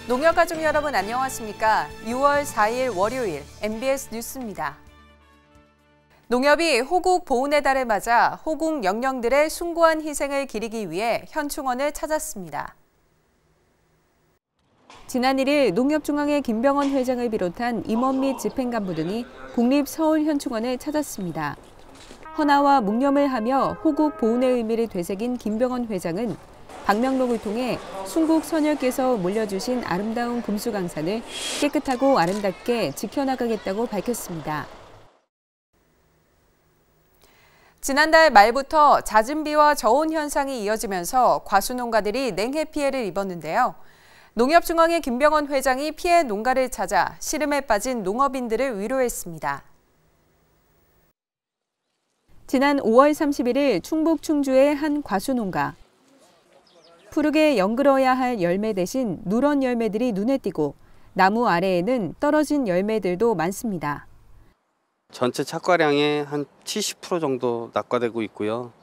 농협가족 여러분 안녕하십니까? 6월 4일 월요일 MBS 뉴스입니다. 농협이 호국 보훈의 달을 맞아 호국 영령들의 숭고한 희생을 기리기 위해 현충원을 찾았습니다. 지난 1일 농협중앙회 김병원 회장을 비롯한 임원 및 집행간부 등이 국립서울현충원을 찾았습니다. 헌화와 묵념을 하며 호국 보훈의 의미를 되새긴 김병원 회장은 방명록을 통해 순국 선열께서 물려주신 아름다운 금수강산을 깨끗하고 아름답게 지켜나가겠다고 밝혔습니다. 지난달 말부터 잦은 비와 저온 현상이 이어지면서 과수농가들이 냉해 피해를 입었는데요. 농협중앙회 김병원 회장이 피해 농가를 찾아 시름에 빠진 농업인들을 위로했습니다. 지난 5월 31일 충북 충주의 한 과수농가. 푸르게 연그러야 할 열매 대신 누런 열매들이 눈에 띄고 나무 아래에는 떨어진 열매들도 많습니다. 전체 착과량의 한 70% 정도 낙과되고 있고요.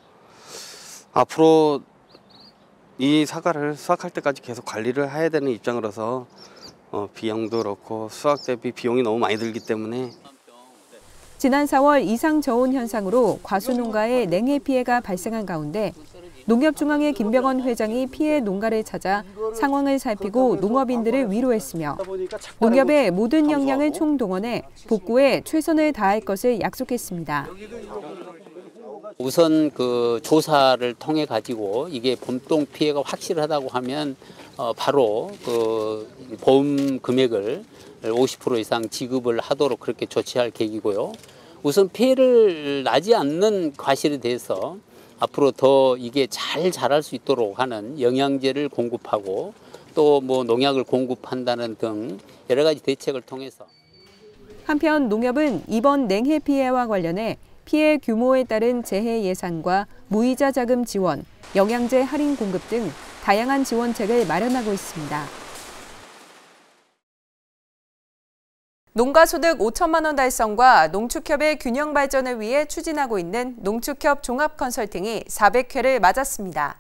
앞으로 이 사과를 수확할 때까지 계속 관리를 해야 되는 입장으로서 비용도 그렇고 수확 대비 비용이 너무 많이 들기 때문에 지난 4월 이상 저온 현상으로 과수농가에 냉해 피해가 발생한 가운데 농협중앙회 김병원 회장이 피해 농가를 찾아 상황을 살피고 농업인들을 위로했으며 농협의 모든 역량을 총동원해 복구에 최선을 다할 것을 약속했습니다. 우선 그 조사를 통해 가지고 이게 봄동 피해가 확실하다고 하면 바로 그 보험 금액을 50% 이상 지급을 하도록 그렇게 조치할 계획이고요. 우선 피해를 나지 않는 과실에 대해서 앞으로 더 이게 잘 자랄 수 있도록 하는 영양제를 공급하고 또 뭐 농약을 공급한다는 등 여러 가지 대책을 통해서. 한편 농협은 이번 냉해 피해와 관련해 피해 규모에 따른 재해 예산과 무이자 자금 지원, 영양제 할인 공급 등 다양한 지원책을 마련하고 있습니다. 농가소득 5천만 원 달성과 농축협의 균형 발전을 위해 추진하고 있는 농축협 종합 컨설팅이 400회를 맞았습니다.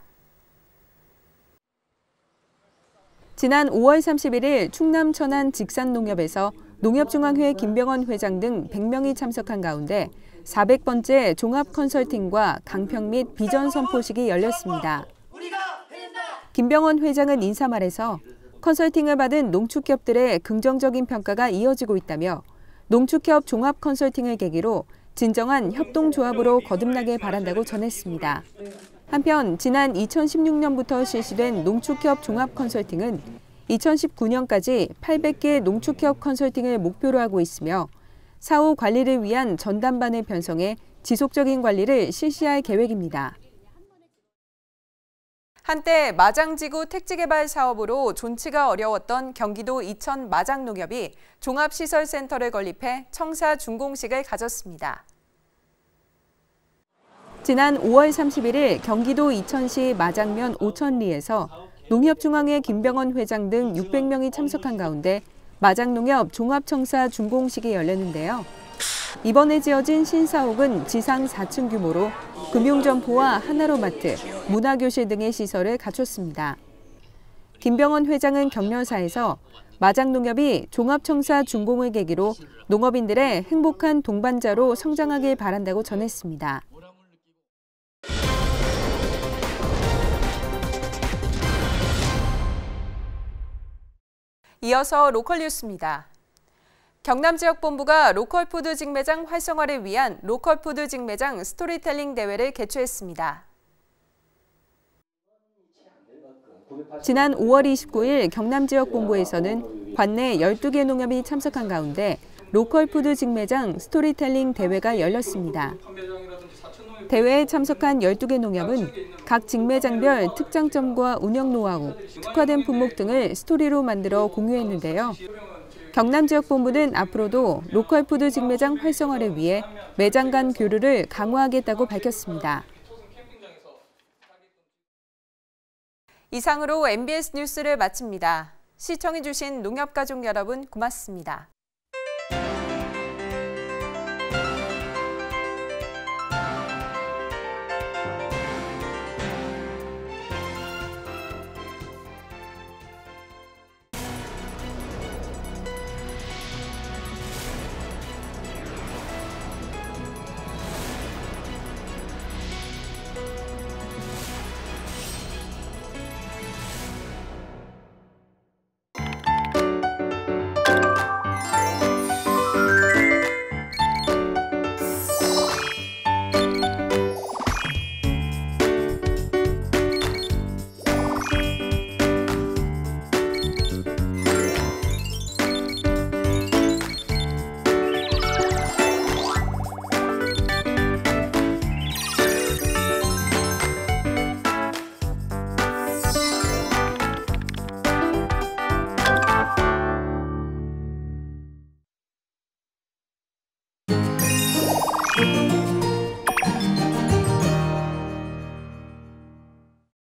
지난 5월 31일 충남 천안 직산농협에서 농협중앙회 김병원 회장 등 100명이 참석한 가운데 400번째 종합 컨설팅과 강평 및 비전 선포식이 열렸습니다. 김병원 회장은 인사말에서 컨설팅을 받은 농축협들의 긍정적인 평가가 이어지고 있다며 농축협 종합 컨설팅을 계기로 진정한 협동조합으로 거듭나길 바란다고 전했습니다. 한편 지난 2016년부터 실시된 농축협 종합 컨설팅은 2019년까지 800개 농축협 컨설팅을 목표로 하고 있으며 사후 관리를 위한 전담반을 편성해 지속적인 관리를 실시할 계획입니다. 한때 마장지구 택지개발 사업으로 존치가 어려웠던 경기도 이천 마장농협이 종합시설센터를 건립해 청사 준공식을 가졌습니다. 지난 5월 31일 경기도 이천시 마장면 오천리에서 농협중앙회 김병원 회장 등 600명이 참석한 가운데 마장농협 종합청사 준공식이 열렸는데요. 이번에 지어진 신사옥은 지상 4층 규모로 금융점포와 하나로마트, 문화교실 등의 시설을 갖췄습니다. 김병원 회장은 격려사에서 마장농협이 종합청사 준공을 계기로 농업인들의 행복한 동반자로 성장하길 바란다고 전했습니다. 이어서 로컬 뉴스입니다. 경남지역본부가 로컬푸드 직매장 활성화를 위한 로컬푸드 직매장 스토리텔링 대회를 개최했습니다. 지난 5월 29일 경남지역본부에서는 관내 12개 농협이 참석한 가운데 로컬푸드 직매장 스토리텔링 대회가 열렸습니다. 대회에 참석한 12개 농협은 각 직매장별 특장점과 운영 노하우, 특화된 품목 등을 스토리로 만들어 공유했는데요. 경남지역본부는 앞으로도 로컬푸드 직매장 활성화를 위해 매장 간 교류를 강화하겠다고 밝혔습니다. 이상으로 MBS 뉴스를 마칩니다. 시청해주신 농협가족 여러분 고맙습니다.